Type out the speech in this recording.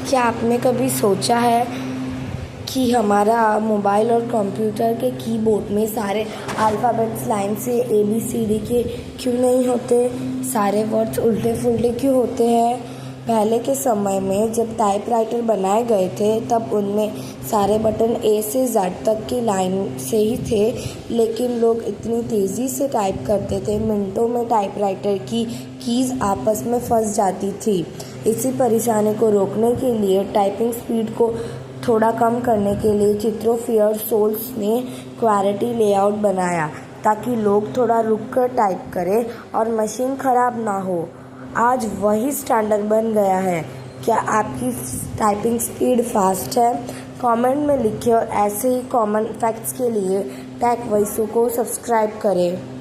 क्या आपने कभी सोचा है कि हमारा मोबाइल और कंप्यूटर के कीबोर्ड में सारे अल्फ़ाबेट्स लाइन से ABCD के क्यों नहीं होते? सारे वर्ड्स उल्टे पुल्टे क्यों होते हैं? पहले के समय में जब टाइपराइटर बनाए गए थे तब उनमें सारे बटन A से Z तक की लाइन से ही थे, लेकिन लोग इतनी तेज़ी से टाइप करते थे, मिनटों में टाइपराइटर की कीज़ आपस में फंस जाती थी। इसी परेशानी को रोकने के लिए टाइपिंग स्पीड को थोड़ा कम करने के लिए चित्रोफियर सोल्स ने क्वालिटी लेआउट बनाया ताकि लोग थोड़ा रुक कर टाइप करें और मशीन ख़राब ना हो। आज वही स्टैंडर्ड बन गया है। क्या आपकी टाइपिंग स्पीड फास्ट है? कमेंट में लिखें और ऐसे ही कॉमन फैक्ट्स के लिए टेक वॉइस को सब्सक्राइब करें।